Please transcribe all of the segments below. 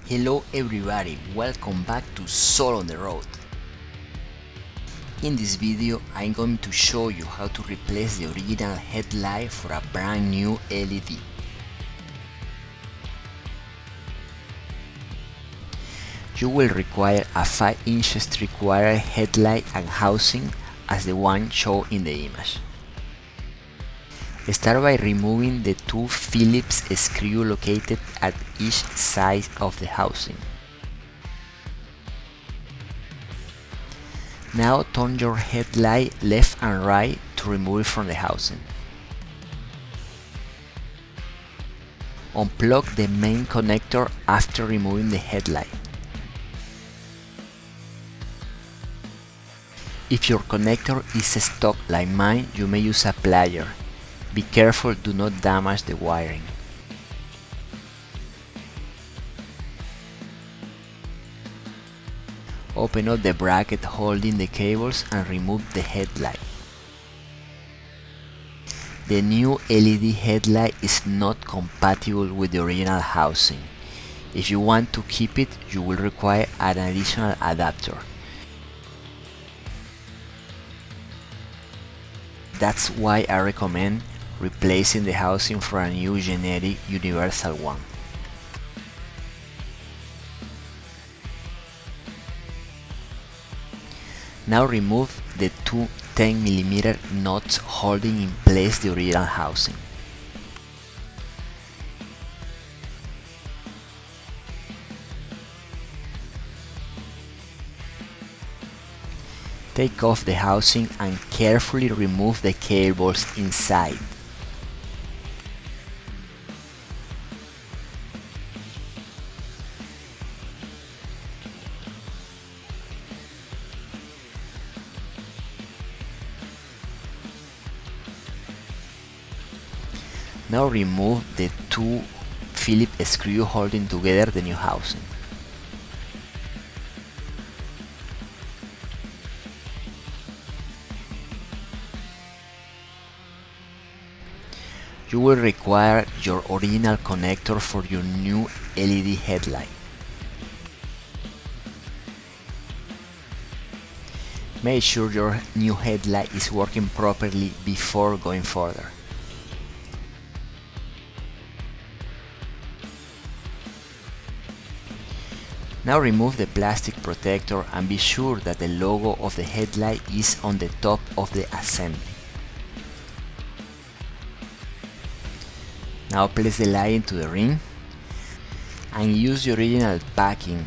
Hello everybody, welcome back to Saul on the road. In this video I'm going to show you how to replace the original headlight for a brand new LED. You will require a 5" 3/4 headlight and housing as the one shown in the image. Start by removing the two Phillips screws located at each side of the housing. Now turn your headlight left and right to remove it from the housing. Unplug the main connector after removing the headlight. If your connector is stuck like mine, you may use a plier. Be careful, do not damage the wiring. Open up the bracket holding the cables and remove the headlight. The new LED headlight is not compatible with the original housing. If you want to keep it, you will require an additional adapter. That's why I recommend replacing the housing for a new generic universal one. Now remove the two 10mm nuts holding in place the original housing. Take off the housing and carefully remove the cables inside. Now remove the two Phillips screws holding together the new housing. You will require your original connector for your new LED headlight. Make sure your new headlight is working properly before going further. Now remove the plastic protector and be sure that the logo of the headlight is on the top of the assembly. Now place the light into the ring and use the original packing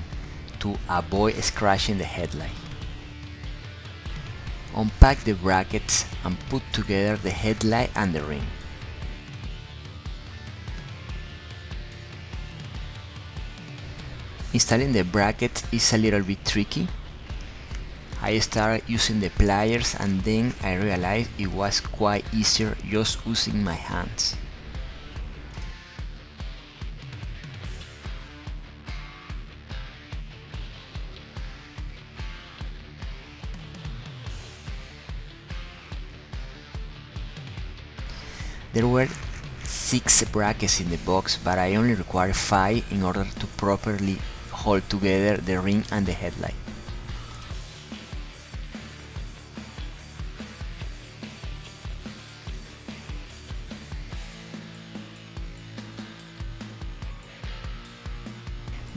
to avoid scratching the headlight. Unpack the brackets and put together the headlight and the ring. Installing the bracket is a little bit tricky. I started using the pliers and then I realized it was quite easier just using my hands. There were 6 brackets in the box, but I only required 5 in order to properly hold together the ring and the headlight.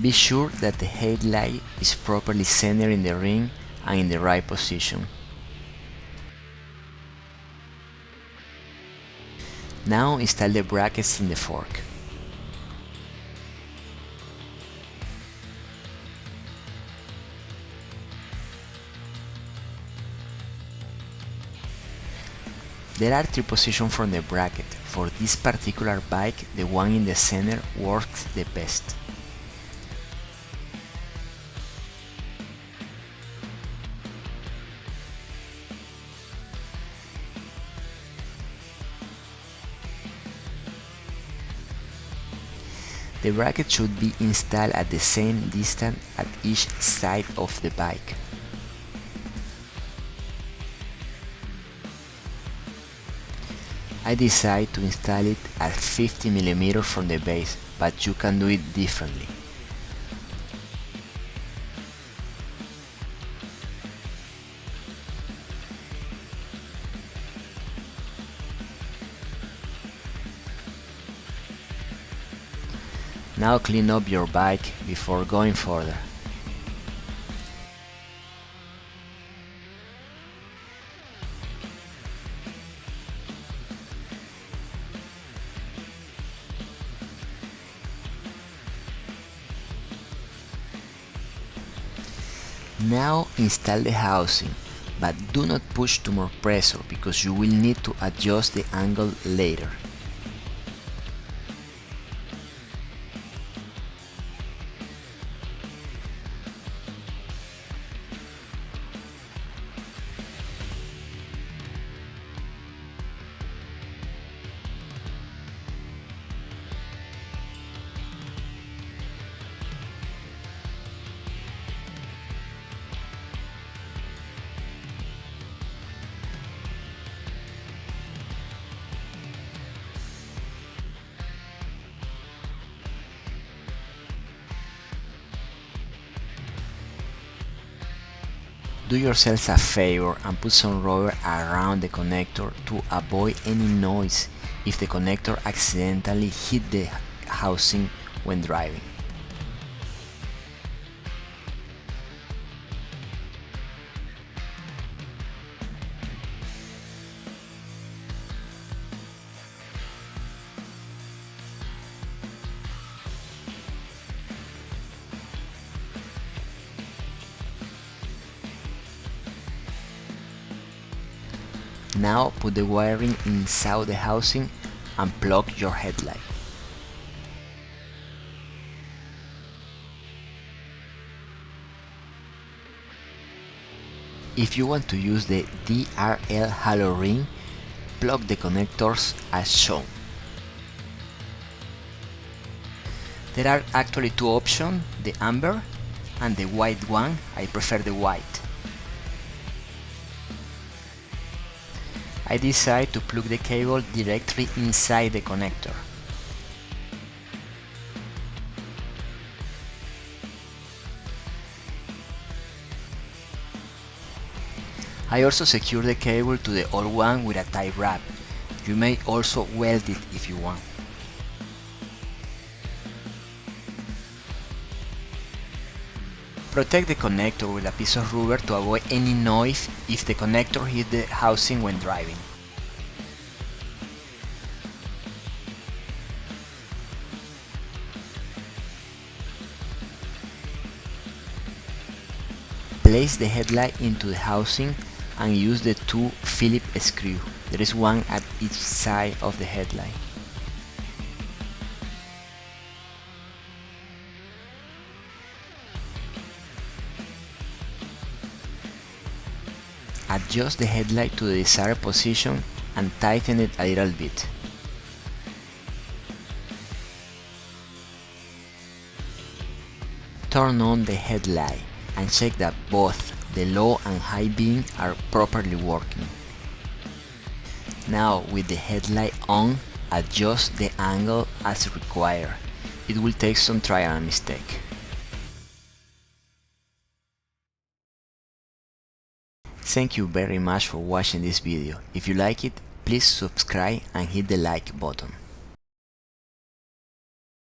Be sure that the headlight is properly centered in the ring and in the right position. Now install the brackets in the fork. There are 3 positions from the bracket. For this particular bike, the one in the center works the best. The bracket should be installed at the same distance at each side of the bike. I decided to install it at 50mm from the base, but you can do it differently. Now clean up your bike before going further. Now install the housing, but do not push too much pressure because you will need to adjust the angle later. Do yourself a favor and put some rubber around the connector to avoid any noise if the connector accidentally hit the housing when driving. Now put the wiring inside the housing and plug your headlight. If you want to use the DRL halo ring, plug the connectors as shown. There are actually two options, the amber and the white one. I prefer the white. I decide to plug the cable directly inside the connector. I also secure the cable to the old one with a tie wrap. You may also weld it if you want. Protect the connector with a piece of rubber to avoid any noise if the connector hits the housing when driving. Place the headlight into the housing and use the two Phillips screws. There is one at each side of the headlight. Adjust the headlight to the desired position and tighten it a little bit. Turn on the headlight and check that both the low and high beam are properly working. Now with the headlight on, adjust the angle as required. It will take some trial and mistake. Thank you very much for watching this video. If you like it, please subscribe and hit the like button.